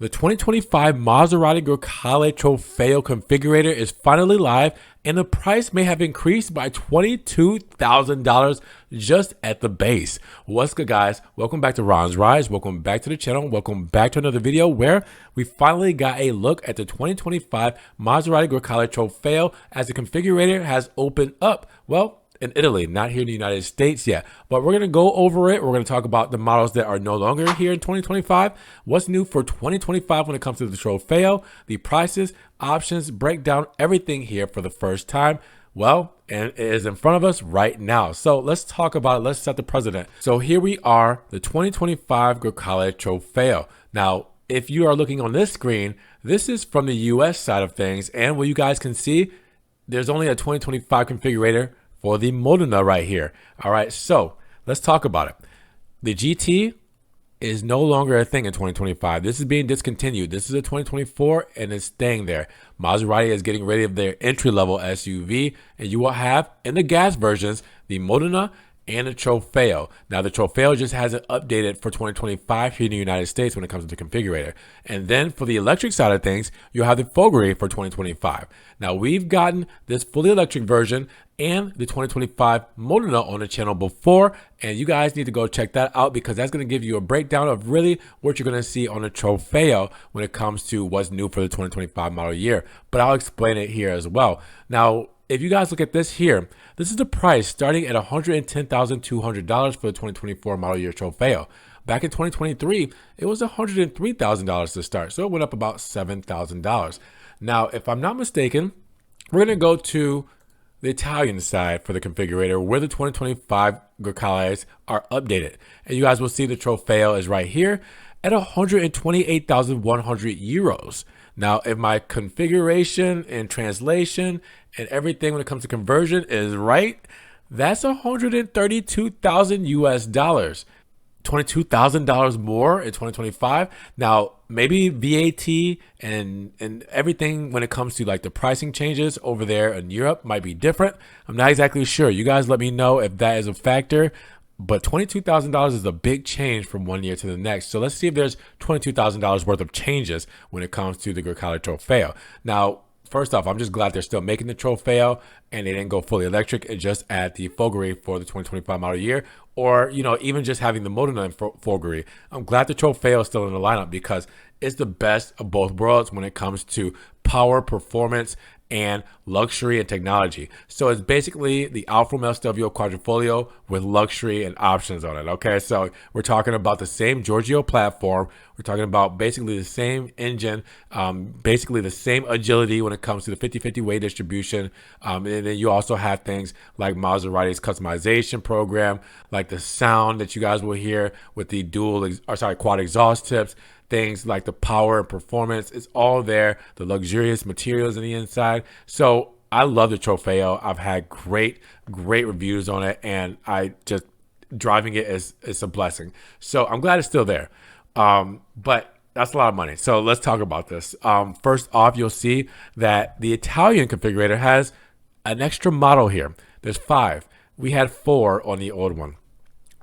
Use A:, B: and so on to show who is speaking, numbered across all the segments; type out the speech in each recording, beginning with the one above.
A: The 2025 Maserati Grecale Trofeo Configurator is finally live, and the price may have increased by $22,000 just at the base. What's good, guys? Welcome back to Ron's Rise. Welcome back to the channel. Welcome back to another video where we finally got a look at the 2025 Maserati Grecale Trofeo as the configurator has opened up. Well, in Italy, not here in the United States yet, but we're going to go over it. We're going to talk about the models that are no longer here in 2025, what's new for 2025 when it comes to the Trofeo, the prices, options, breakdown, everything here for the first time. Well, and it is in front of us right now. So let's talk about it. Let's set the precedent. So here we are, the 2025 Grecale Trofeo. Now, if you are looking on this screen, this is from the US side of things. And what you guys can see, there's only a 2025 configurator for the Modena right here. All right, so let's talk about it. The GT is no longer a thing in 2025. This is being discontinued. This is a 2024 and it's staying there. Maserati is getting rid of their entry-level SUV, and you will have in the gas versions the Modena and the Trofeo. Now the Trofeo just hasn't updated for 2025 here in the United States when it comes to the configurator. And then for the electric side of things, you'll have the Fuoriserie for 2025. Now we've gotten this fully electric version and the 2025 Modena on the channel before, and you guys need to go check that out because that's going to give you a breakdown of really what you're going to see on the Trofeo when it comes to what's new for the 2025 model year. But I'll explain it here as well. Now, if you guys look at this here, this is the price starting at $110,200 for the 2024 model year Trofeo. Back in 2023, it was $103,000 to start, so it went up about $7,000. Now, if I'm not mistaken, we're going to go to the Italian side for the configurator where the 2025 Grecales are updated. And you guys will see the Trofeo is right here at 128,100 euros. Now, if my configuration and translation and everything when it comes to conversion is right, that's 132,000 US dollars. $22,000 more in 2025. Now, maybe VAT and everything when it comes to like the pricing changes over there in Europe might be different. I'm not exactly sure. You guys let me know if that is a factor. But $22,000 is a big change from one year to the next. So let's see if there's $22,000 worth of changes when it comes to the Grecale Trofeo. Now, first off, I'm just glad they're still making the Trofeo and they didn't go fully electric and just add the Fuoriserie for the 2025 model year, or, you know, even just having the Modena and Fuoriserie. I'm glad the Trofeo is still in the lineup because it's the best of both worlds when it comes to power, performance, and luxury and technology. So it's basically the Alfa Romeo Stelvio Quadrifoglio with luxury and options on it. Okay, so we're talking about the same Giorgio platform. We're talking about basically the same engine, basically the same agility when it comes to the 50-50 weight distribution. And then you also have things like Maserati's customization program, like the sound that you guys will hear with the quad exhaust tips. Things like the power and performance, it's all there. The luxurious materials on the inside. So I love the Trofeo. I've had great reviews on it, and I just driving it is a blessing. So I'm glad it's still there. But that's a lot of money. So let's talk about this. First off, you'll see that the Italian configurator has an extra model here. There's 5. We had 4 on the old one.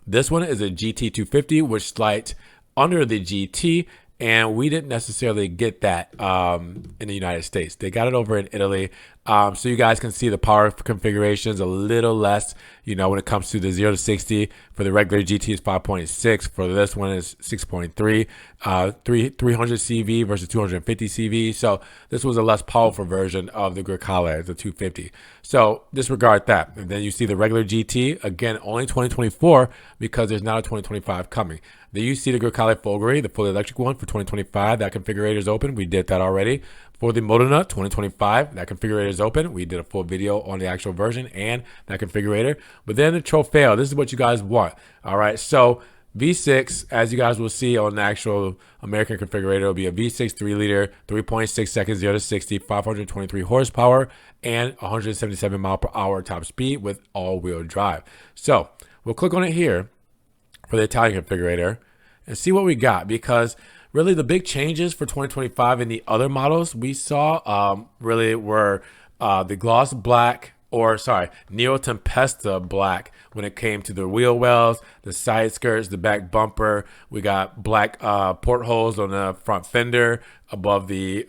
A: This one is a GT250, which slides under the GT, and we didn't necessarily get that in the United States. They got it over in Italy. So you guys can see the power configurations a little less, you know, when it comes to the 0 to 60. For the regular GT is 5.6. For this one is 6.3, 300 CV versus 250 CV. So this was a less powerful version of the Grecale, the 250. So disregard that. And then you see the regular GT, again, only 2024 because there's not a 2025 coming. Then you see the Grecale Fuoriserie, the fully electric one for 2025. That configurator is open. We did that already. For the Modena 2025, that configurator is open. We did a full video on the actual version and that configurator. But then the Trofeo, this is what you guys want. All right, so V6, as you guys will see on the actual American configurator, will be a V6 3-liter, 3.6 seconds 0 to 60, 523 horsepower, and 177 mile per hour top speed with all-wheel drive. So we'll click on it here for the Italian configurator and see what we got, because really the big changes for 2025 in the other models we saw really were the gloss black or sorry, Neo Tempesta black when it came to the wheel wells, the side skirts, the back bumper. We got black portholes on the front fender above the,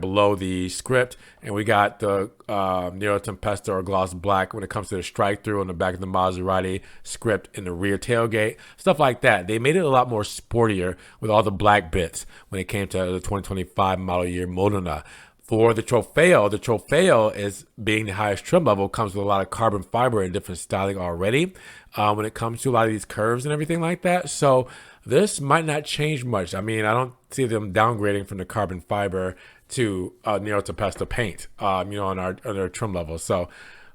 A: below the script. And we got the Neo Tempesta or gloss black when it comes to the strike through on the back of the Maserati script in the rear tailgate, stuff like that. They made it a lot more sportier with all the black bits when it came to the 2025 model year Modena. For the Trofeo is being the highest trim level, comes with a lot of carbon fiber and different styling already when it comes to a lot of these curves and everything like that. So this might not change much. I mean, I don't see them downgrading from the carbon fiber to Neo Tempesta paint, on our trim level. So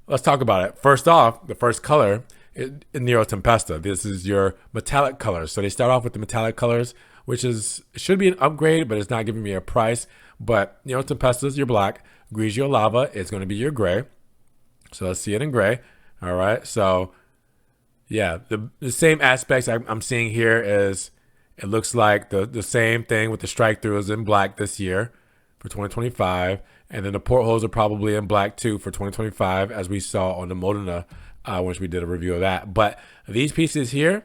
A: let's talk about it. First off, the first color is Neo Tempesta. This is your metallic colors. So they start off with the metallic colors, which should be an upgrade, but it's not giving me a price. But Neo Tempesta is your black. Grigio Lava is going to be your gray. So let's see it in gray. All right. So yeah, the same aspects I'm seeing here is it looks like the same thing with the strike throughs in black this year for 2025. And then the portholes are probably in black too for 2025, as we saw on the Modena, which we did a review of that. But these pieces here,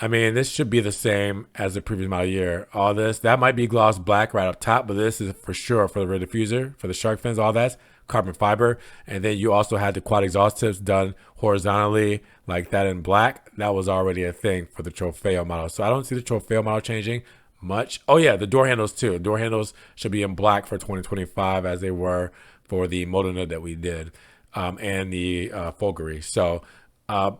A: I mean, this should be the same as the previous model year. All this, that might be gloss black right up top, but this is for sure for the rear diffuser, for the shark fins, all that's carbon fiber. And then you also had the quad exhaust tips done horizontally like that in black. That was already a thing for the Trofeo model. So I don't see the Trofeo model changing much. Oh yeah, the door handles too. Door handles should be in black for 2025 as they were for the Modena that we did and the Folgery. So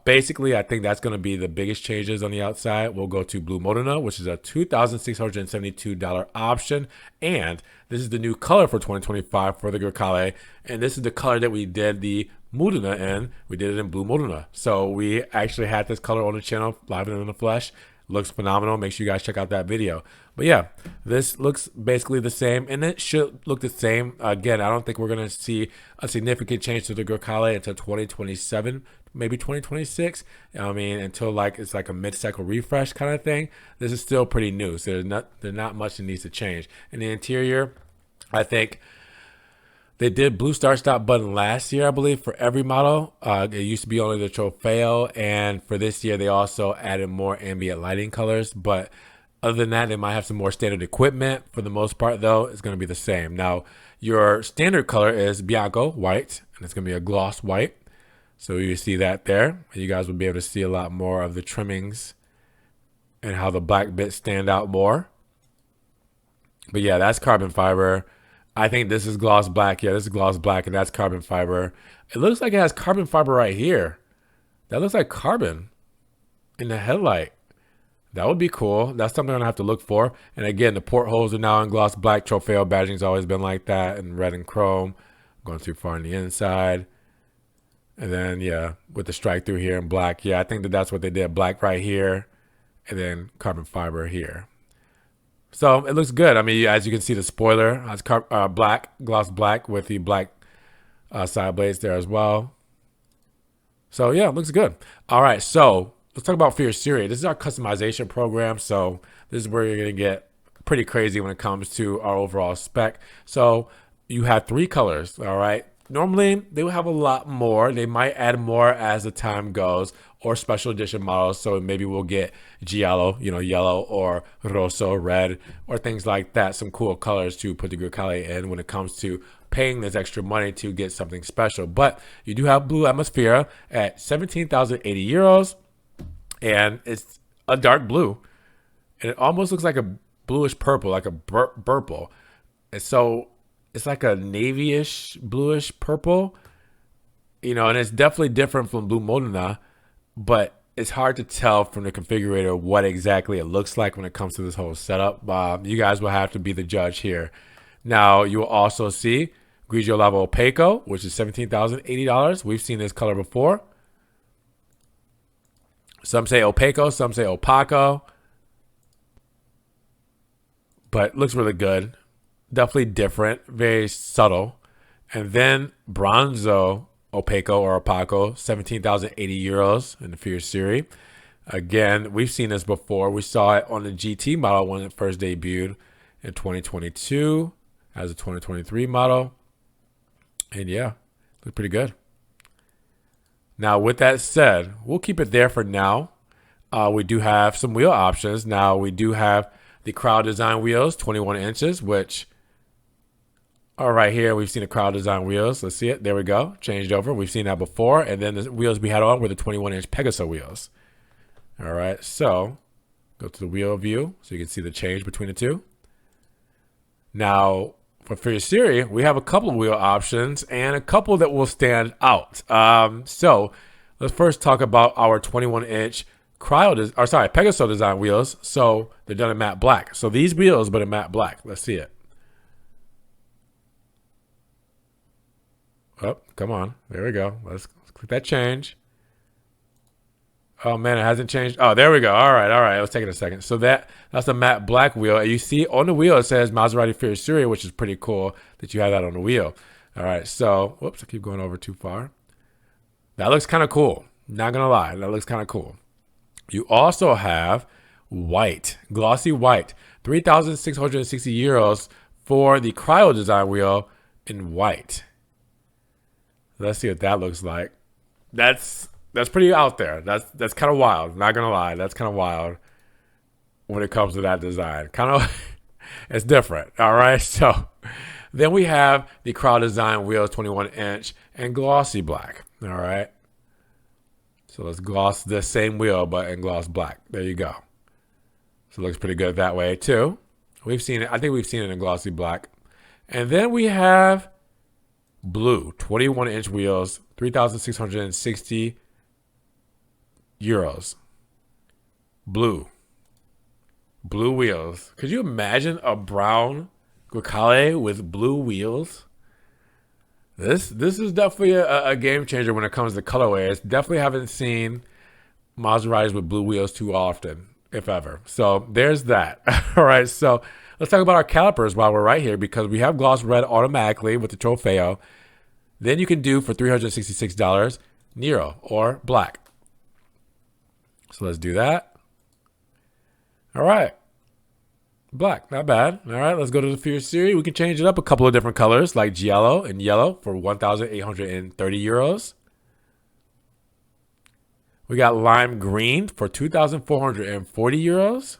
A: basically, I think that's going to be the biggest changes on the outside. We'll go to Blue Modena, which is a $2,672 option. And this is the new color for 2025 for the Grecale. And this is the color that we did the Modena in. We did it in Blue Modena. So we actually had this color on the channel, live and in the flesh. Looks phenomenal. Make sure you guys check out that video. But yeah, this looks basically the same, and it should look the same. Again, I don't think we're going to see a significant change to the Grecale until 2027, maybe 2026. I mean, until like it's like a mid-cycle refresh kind of thing. This is still pretty new, so there's not much that needs to change. In the interior, I think they did blue start stop button last year, I believe, for every model. It used to be only the Trofeo, and for this year they also added more ambient lighting colors. But other than that, they might have some more standard equipment. For the most part, though, it's going to be the same. Now, your standard color is Bianco, white, and it's going to be a gloss white. So you see that there. You guys will be able to see a lot more of the trimmings and how the black bits stand out more. But yeah, that's carbon fiber. I think this is gloss black. Yeah, this is gloss black, and that's carbon fiber. It looks like it has carbon fiber right here. That looks like carbon in the headlight. That would be cool. That's something I'm going to have to look for. And again, the portholes are now in gloss black. Trofeo badging's always been like that, in red and chrome. Going too far on the inside. And then, yeah, with the strike through here in black. Yeah, I think that's what they did. Black right here, and then carbon fiber here. So it looks good. I mean, as you can see, the spoiler has black, gloss black with the black side blades there as well. So yeah, it looks good. All right, so let's talk about Fuoriserie. This is our customization program. So this is where you're going to get pretty crazy when it comes to our overall spec. So you have 3 colors, all right? Normally, they will have a lot more. They might add more as the time goes, or special edition models. So maybe we'll get giallo, yellow, or rosso, red, or things like that. Some cool colors to put the Grecale in when it comes to paying this extra money to get something special. But you do have Blue Atmosphere at 17,080 euros, and it's a dark blue. And it almost looks like a bluish purple, like a purple. And so it's like a navy-ish, bluish purple, and it's definitely different from Blue Modena, but it's hard to tell from the configurator what exactly it looks like when it comes to this whole setup. You guys will have to be the judge here. Now, you will also see Grigio Lava Opaco, which is $17,080. We've seen this color before. Some say opaco, some say opaco, but looks really good. Definitely different, very subtle. And then Bronzo Opaco or Opaco, 17,080 euros in the Fuoriserie. Again, we've seen this before. We saw it on the GT model when it first debuted in 2022 as a 2023 model. And yeah, looked pretty good. Now, with that said, we'll keep it there for now. We do have some wheel options. Now, we do have the crowd design wheels, 21 inches, which are right here. We've seen the crowd design wheels. Let's see it. There we go. Changed over. We've seen that before. And then the wheels we had on were the 21-inch Pegaso wheels. All right. So go to the wheel view so you can see the change between the two. Now, for Fuoriserie, we have a couple of wheel options and a couple that will stand out. So let's first talk about our 21-inch Pegaso design wheels. So they're done in matte black. So these wheels, but in matte black. Let's see it. Oh, come on. There we go. Let's click that change. Oh man, it hasn't changed. Oh, there we go. All right. Let's take it a second. So that's a matte black wheel. And you see on the wheel, it says Maserati Fuoriserie, which is pretty cool that you have that on the wheel. All right. So, whoops, I keep going over too far. That looks kind of cool. Not going to lie. That looks kind of cool. You also have white, glossy white, 3,660 euros for the cryo design wheel in white. Let's see what that looks like. That's pretty out there. That's kind of wild. Not gonna lie, that's kind of wild when it comes to that design. Kind of, it's different. All right. So then we have the crowd design wheels, 21-inch and glossy black. All right. So let's gloss this same wheel, but in gloss black. There you go. So it looks pretty good that way too. We've seen it. I think we've seen it in glossy black. And then we have blue, 21-inch wheels, 3,660 euros. Blue wheels. Could you imagine a brown Grecale with blue wheels? This is definitely a game changer when it comes to colorways. Definitely haven't seen Maseratis with blue wheels too often, if ever. So there's that. All right, so let's talk about our calipers while we're right here, because we have gloss red automatically with the Trofeo. Then you can do for $366 Nero or black. So let's do that. All right. Black, not bad. All right, let's go to the Fuoriserie. We can change it up a couple of different colors like giallo and yellow for 1,830 euros. We got lime green for 2,440 euros.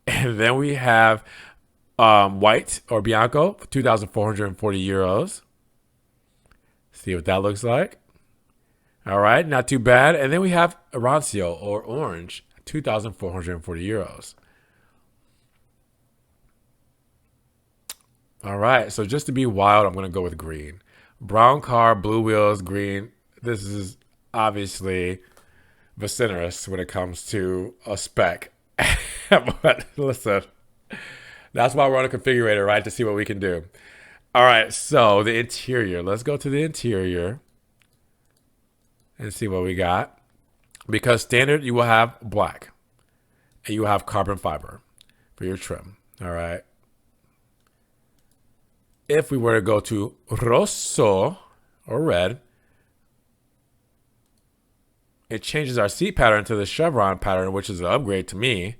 A: And then we have white or bianco for 2,440 euros. See what that looks like. All right, not too bad. And then we have Arancio or orange, 2,440 euros. All right, so just to be wild, I'm going to go with green. Brown car, blue wheels, green. This is obviously vociferous when it comes to a spec. But listen, that's why we're on a configurator, right? To see what we can do. All right, so the interior. Let's go to the interior and see what we got. Because standard, you will have black. And you will have carbon fiber for your trim. All right. If we were to go to rosso or red, it changes our seat pattern to the chevron pattern, which is an upgrade to me.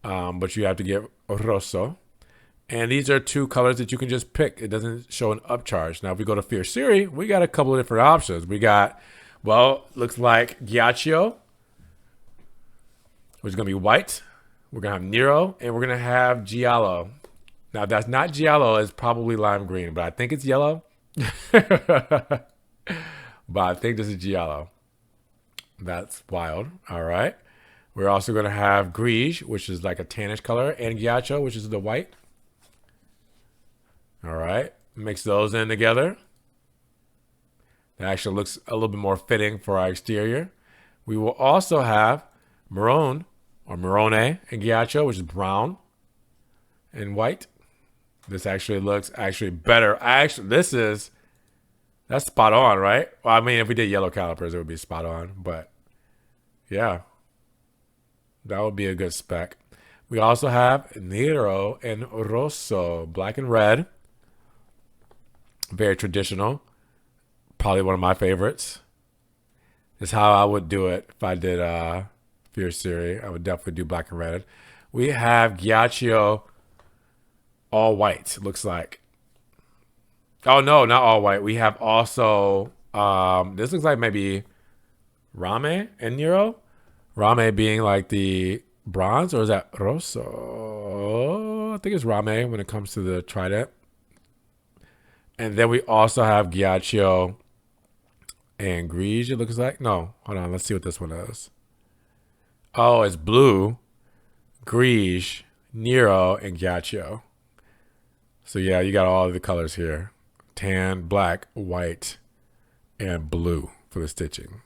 A: But you have to get rosso. And these are two colors that you can just pick. It doesn't show an upcharge. Now, if we go to Fuoriserie, we got a couple of different options. We got, well, looks like Ghiaccio, which is going to be white. We're going to have Nero, and we're going to have Giallo. Now, if that's not Giallo, it's probably lime green, but I think it's yellow. But I think this is Giallo. That's wild. All right. We're also going to have Grige, which is like a tannish color, and Ghiaccio, which is the white. All right. Mix those in together. That actually looks a little bit more fitting for our exterior. We will also have Marone or Marone and Ghiaccio, which is brown and white. This actually looks better. That's spot on, right? Well, I mean, if we did yellow calipers, it would be spot on, but yeah, that would be a good spec. We also have Nero and Rosso, black and red. Very traditional. Probably one of my favorites. That's how I would do it if I did Fuoriserie. I would definitely do black and red. We have Ghiaccio all white, looks like. Oh no, not all white. We have also this looks like maybe Rame and Nero. Rame being like the bronze, or is that Rosso? I think it's Rame when it comes to the trident. And then we also have Ghiaccio and Grige, it looks like. No, hold on. Let's see what this one is. Oh, it's blue, Grige, Nero, and Ghiaccio. So yeah, you got all of the colors here. Tan, black, white, and blue for the stitching.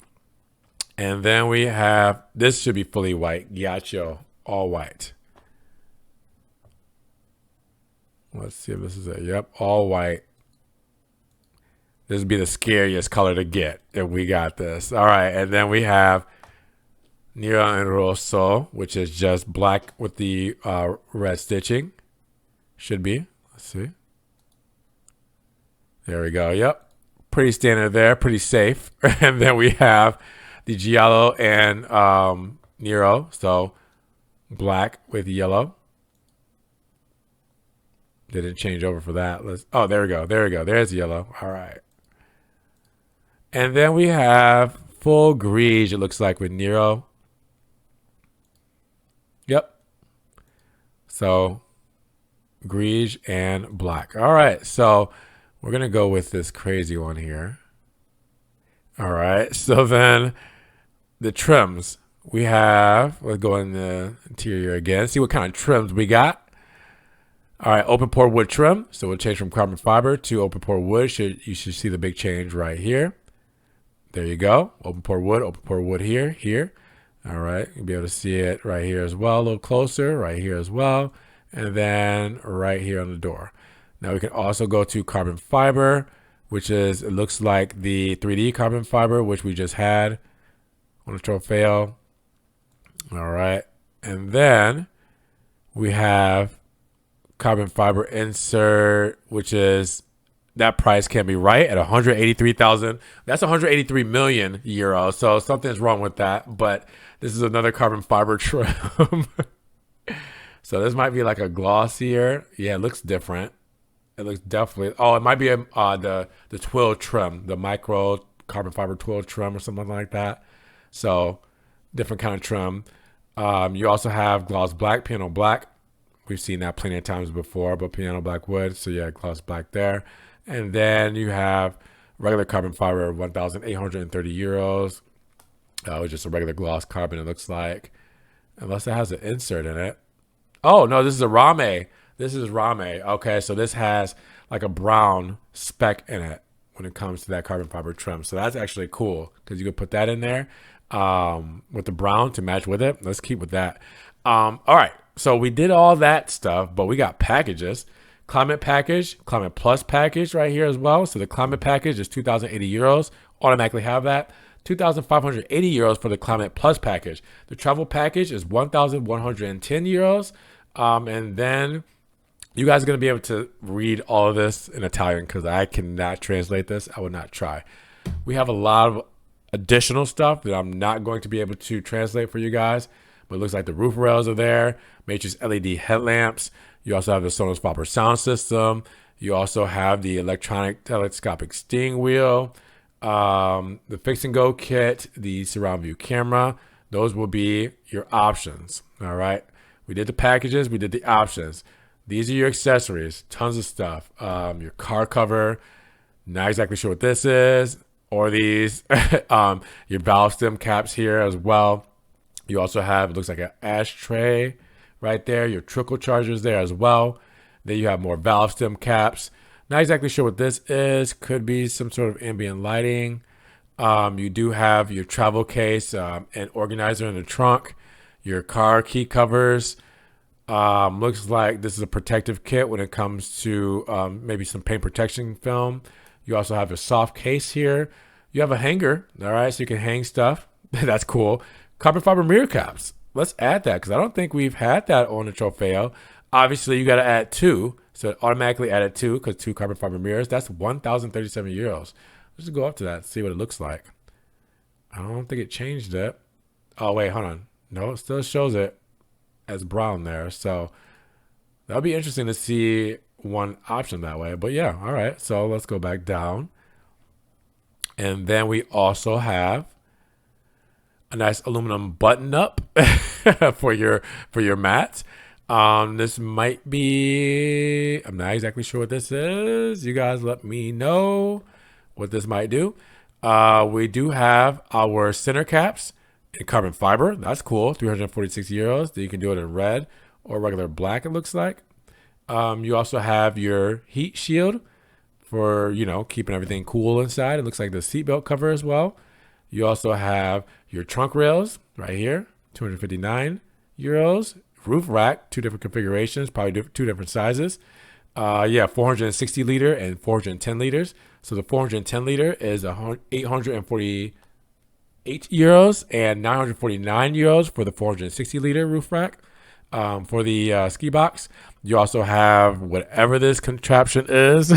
A: And then we have, this should be fully white, Ghiaccio, all white. Let's see if this is it. Yep, all white. This would be the scariest color to get if we got this. All right, and then we have Nero and Rosso, which is just black with the red stitching. Should be. Let's see. There we go. Yep. Pretty standard there. Pretty safe. And then we have the Giallo and Nero. So black with yellow. Didn't change over for that. Oh, there we go. There we go. There's yellow. All right. And then we have full Grige, it looks like, with Nero. Yep. So Grige and black. All right. So we're going to go with this crazy one here. All right. So then the trims. We have, let's go in the interior again. See what kind of trims we got. All right. Open pore wood trim. So we'll change from carbon fiber to open pore wood. You should see the big change right here. There you go. Open pore wood here, here. All right. You'll be able to see it right here as well. A little closer, right here as well. And then right here on the door. Now we can also go to carbon fiber, which is, it looks like the 3D carbon fiber, which we just had on the Trofeo. All right. And then we have carbon fiber insert, which is, that price can be right at 183,000. That's 183 million euros. So something's wrong with that. But this is another carbon fiber trim. So this might be like a glossier. Yeah, it looks different. It looks definitely. Oh, it might be the twill trim, the micro carbon fiber twill trim or something like that. So different kind of trim. You also have gloss black, piano black. We've seen that plenty of times before, but piano black wood. So yeah, gloss black there. And then you have regular carbon fiber, 1,830 euros. Just a regular gloss carbon, it looks like. Unless it has an insert in it. Oh, no, this is a Rame. This is Rame. Okay, so this has like a brown speck in it when it comes to that carbon fiber trim. So that's actually cool because you could put that in there with the brown to match with it. Let's keep with that. All right, so we did all that stuff, but we got packages. Climate package, Climate Plus package right here as well. So the Climate package is 2,080 euros. Automatically have that. 2,580 euros for the Climate Plus package. The travel package is 1,110 euros. And then you guys are going to be able to read all of this in Italian because I cannot translate this. I would not try. We have a lot of additional stuff that I'm not going to be able to translate for you guys. But it looks like the roof rails are there. Matrix LED headlamps. You also have the Sonos Fopper sound system. You also have the electronic telescopic steering wheel, the fix and go kit, the surround view camera. Those will be your options. All right. We did the packages. We did the options. These are your accessories. Tons of stuff. Your car cover. Not exactly sure what this is. Or these. Your valve stem caps here as well. You also have, it looks like an ashtray right there. Your trickle chargers there as well. Then you have more valve stem caps. Not exactly sure what this is. Could be some sort of ambient lighting. You do have your travel case, and organizer in the trunk. Your car key covers. Looks like this is a protective kit when it comes to maybe some paint protection film. You also have a soft case here. You have a hanger, all right, so you can hang stuff. That's cool. Carbon fiber mirror caps. Let's add that because I don't think we've had that on the Trofeo. Obviously, you got to add two. So it automatically added two because two carbon fiber mirrors. That's 1,037 euros. Let's just go up to that and see what it looks like. I don't think it changed it. Oh, wait, hold on. No, it still shows it as brown there. So that'll be interesting to see one option that way. But yeah, all right. So let's go back down. And then we also have a nice aluminum button up for your mats. This might be, I'm not exactly sure what this is. You guys let me know what this might do. We do have our center caps in carbon fiber. That's cool. 346 euros. You can do it in red or regular black, it looks like. You also have your heat shield for, keeping everything cool inside. It looks like the seatbelt cover as well. You also have your trunk rails right here, 259 euros. Roof rack, 2 different configurations, probably 2 different sizes. 460 liter and 410 liters. So the 410 liter is 848 euros and 949 euros for the 460 liter roof rack. For the ski box, you also have whatever this contraption is.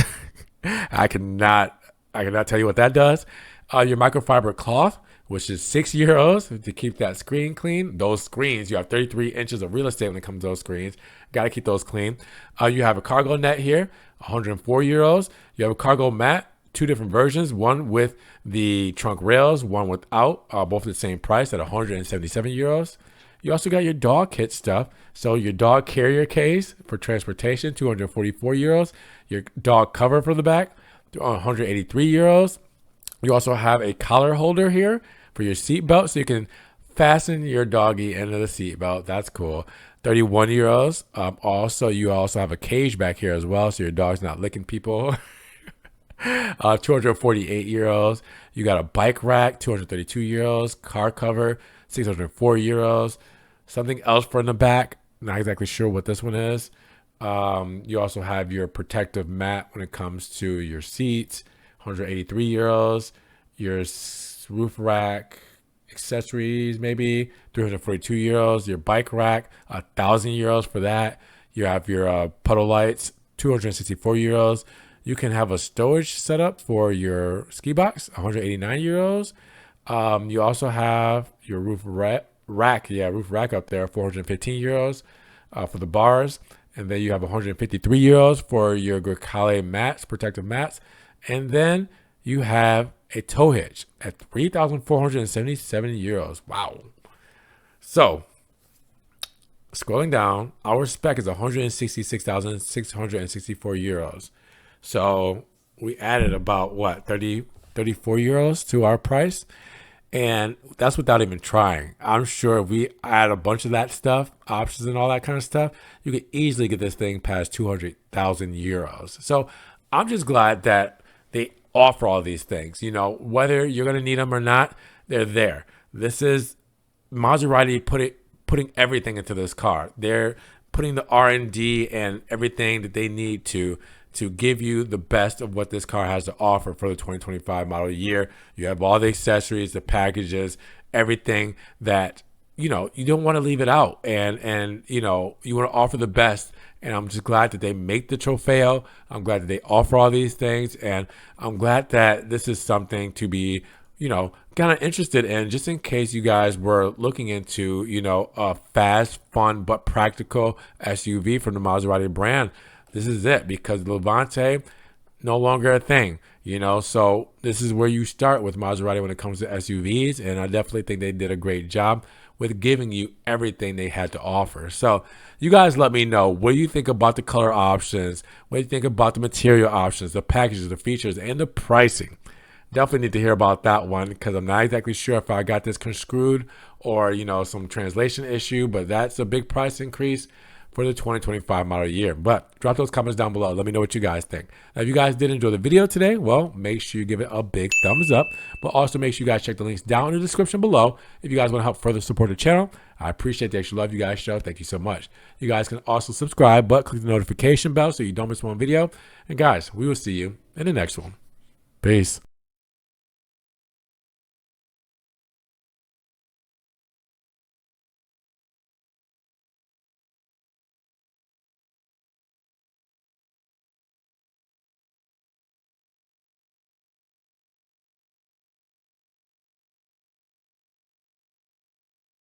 A: I cannot tell you what that does. Your microfiber cloth, which is 6 euros to keep that screen clean. Those screens, you have 33 inches of real estate when it comes to those screens. Got to keep those clean. You have a cargo net here, 104 euros. You have a cargo mat, 2 different versions, one with the trunk rails, one without, both at the same price at 177 euros. You also got your dog kit stuff. So your dog carrier case for transportation, 244 euros. Your dog cover for the back, 183 euros. You also have a collar holder here for your seat belt, so you can fasten your doggy into the seat belt. That's cool. 31 euros. You also have a cage back here as well, so your dog's not licking people. 248 euros. You got a bike rack, 232 euros. Car cover, 604 euros. Something else for in the back. Not exactly sure what this one is. You also have your protective mat when it comes to your seats, 183 euros. Your roof rack accessories, maybe 342 euros. Your bike rack, 1,000 euros for that. You have your puddle lights, 264 euros. You can have a stowage setup for your ski box, 189 euros. You also have your roof rack up there, 415 euros for the bars. And then you have 153 euros for your Grecale mats, protective mats. And then you have a tow hitch at 3,477 euros. Wow. So, scrolling down, our spec is 166,664 euros. So, we added about, 34 euros to our price. And that's without even trying. I'm sure if we add a bunch of that stuff, options and all that kind of stuff, you could easily get this thing past 200,000 euros. So I'm just glad that they offer all these things. Whether you're going to need them or not, they're there. This is Maserati putting everything into this car. They're putting the R&D and everything that they need to give you the best of what this car has to offer for the 2025 model year. You have all the accessories, the packages, everything that, you don't want to leave it out. And you want to offer the best. And I'm just glad that they make the Trofeo. I'm glad that they offer all these things. And I'm glad that this is something to be, kind of interested in, just in case you guys were looking into, a fast, fun, but practical SUV from the Maserati brand. This is it, because Levante, no longer a thing, so this is where you start with Maserati when it comes to SUVs, and I definitely think they did a great job with giving you everything they had to offer. So you guys let me know, what do you think about the color options? What do you think about the material options, the packages, the features, and the pricing? Definitely need to hear about that one, because I'm not exactly sure if I got this construed or, some translation issue, but that's a big price increase for the 2025 model year. But drop those comments down below. Let me know what you guys think. Now, if you guys did enjoy the video today, well, make sure you give it a big thumbs up. But also make sure you guys check the links down in the description below if you guys want to help further support the channel. I appreciate the extra love you guys show. Thank you so much. You guys can also subscribe, but click the notification bell so you don't miss one video. And guys, we will see you in the next one. Peace.